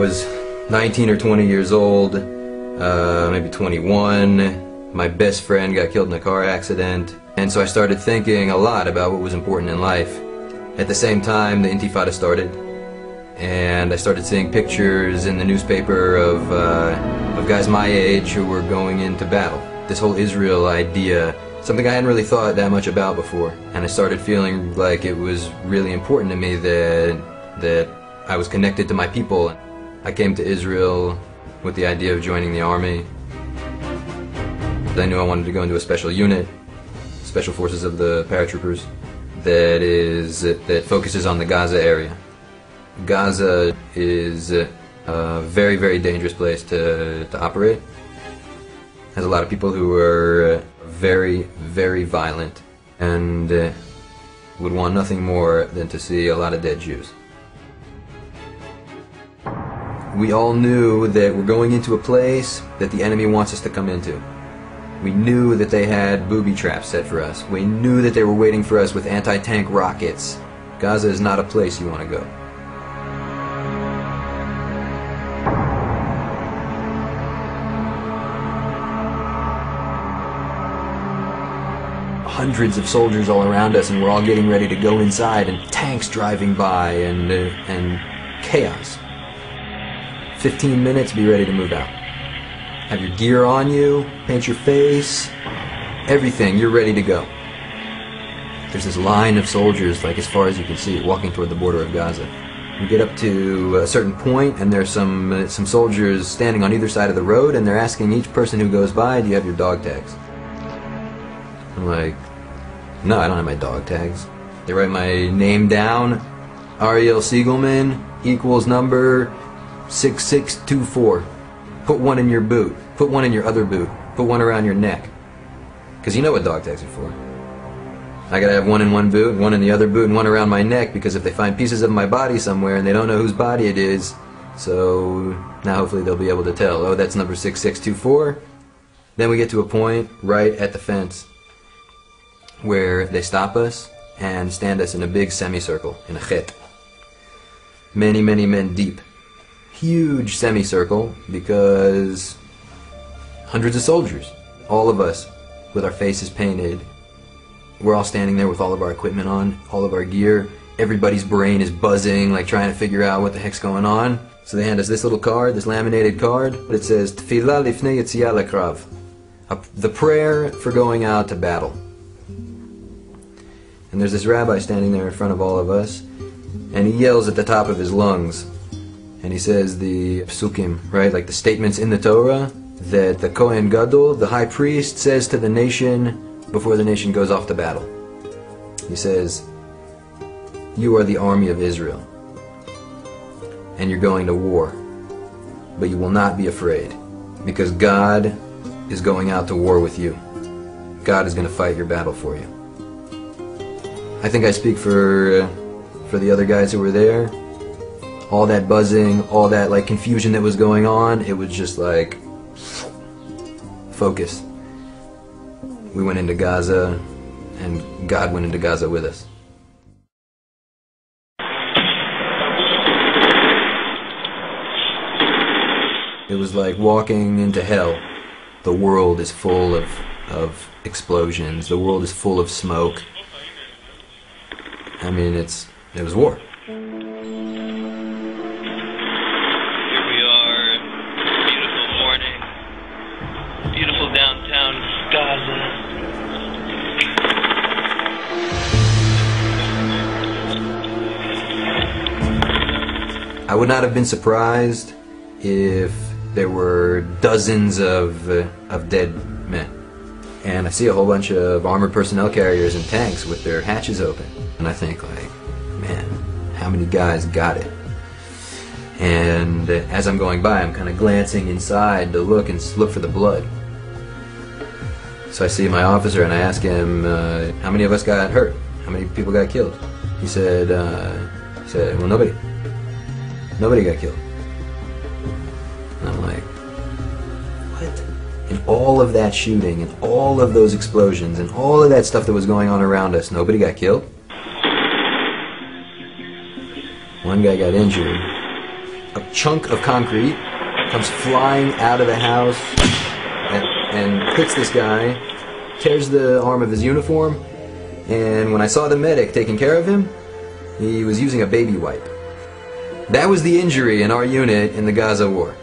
was 19 or 20 years old, maybe 21. My best friend got killed in a car accident, and so I started thinking a lot about what was important in life. At the same time, the Intifada started, and I started seeing pictures in the newspaper of guys my age who were going into battle. This whole Israel idea, something I hadn't really thought that much about before, and I started feeling like it was really important to me that I was connected to my people. I came to Israel with the idea of joining the army. I knew I wanted to go into a special unit, Special Forces of the Paratroopers, that focuses on the Gaza area. Gaza is a very, very dangerous place to operate. Has a lot of people who are very, very violent and would want nothing more than to see a lot of dead Jews. We all knew that we're going into a place that the enemy wants us to come into. We knew that they had booby traps set for us. We knew that they were waiting for us with anti-tank rockets. Gaza is not a place you want to go. Hundreds of soldiers all around us, and we're all getting ready to go inside, and tanks driving by, and chaos. 15 minutes, be ready to move out. Have your gear on you, paint your face, everything, you're ready to go. There's this line of soldiers, like as far as you can see, walking toward the border of Gaza. You get up to a certain point, and there's some soldiers standing on either side of the road, and they're asking each person who goes by, do you have your dog tags? I'm like, no, I don't have my dog tags. They write my name down, Ariel Siegelman, equals number 6624. Put one in your boot. Put one in your other boot. Put one around your neck. Because you know what dog tags are for. I gotta have one in one boot, one in the other boot, and one around my neck, because if they find pieces of my body somewhere and they don't know whose body it is, so now hopefully they'll be able to tell, oh, that's number 6624. Then we get to a point right at the fence where they stop us and stand us in a big semicircle, in a chet. Many, many men deep. Huge semicircle, because hundreds of soldiers, all of us with our faces painted. We're all standing there with all of our equipment on, all of our gear. Everybody's brain is buzzing, like trying to figure out what the heck's going on. So they hand us this little card, this laminated card. It says, Tefillah lifnei yetziah lekrav. The prayer for going out to battle. And there's this rabbi standing there in front of all of us, and he yells at the top of his lungs. And he says the psukim, right, like the statements in the Torah that the Kohen Gadol, the high priest, says to the nation before the nation goes off to battle. He says, you are the army of Israel, and you're going to war, but you will not be afraid, because God is going out to war with you. God is going to fight your battle for you. I think I speak for the other guys who were there. All that buzzing, all that like confusion that was going on, it was just like focus. We went into Gaza, and God went into Gaza with us. It was like walking into hell. The world is full of explosions. The world is full of smoke. I mean, it was war. Beautiful downtown Gaza. I would not have been surprised if there were dozens of dead men. And I see a whole bunch of armored personnel carriers and tanks with their hatches open. And I think, like, man, how many guys got it? And as I'm going by, I'm kind of glancing inside to look for the blood. So I see my officer and I ask him, how many of us got hurt? How many people got killed? He said, well, nobody. Nobody got killed. And I'm like, what? In all of that shooting and all of those explosions and all of that stuff that was going on around us, nobody got killed? One guy got injured. a chunk of concrete comes flying out of the house and hits this guy, tears the arm of his uniform, and when I saw the medic taking care of him, he was using a baby wipe. That was the injury in our unit in the Gaza war.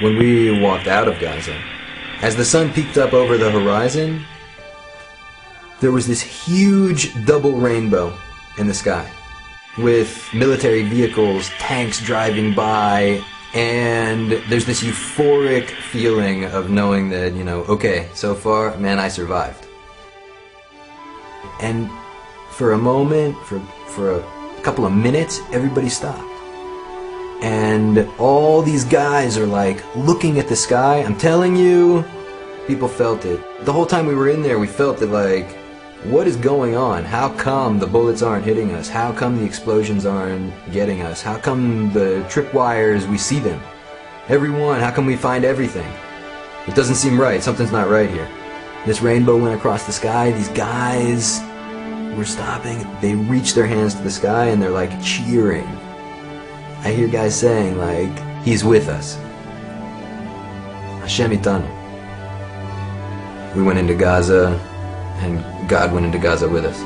When we walked out of Gaza, as the sun peeked up over the horizon, there was this huge double rainbow in the sky, with military vehicles, tanks driving by, and there's this euphoric feeling of knowing that, you know, okay, so far, man, I survived. And for a moment, for a couple of minutes, everybody stopped. And all these guys are like looking at the sky. I'm telling you, people felt it. The whole time we were in there, we felt it like, what is going on? How come the bullets aren't hitting us? How come the explosions aren't getting us? How come the tripwires, we see them? Everyone, how come we find everything? It doesn't seem right. Something's not right here. This rainbow went across the sky. These guys were stopping. They reached their hands to the sky and they're like cheering. I hear guys saying like, he's with us. Hashem itanu. We went into Gaza, and God went into Gaza with us.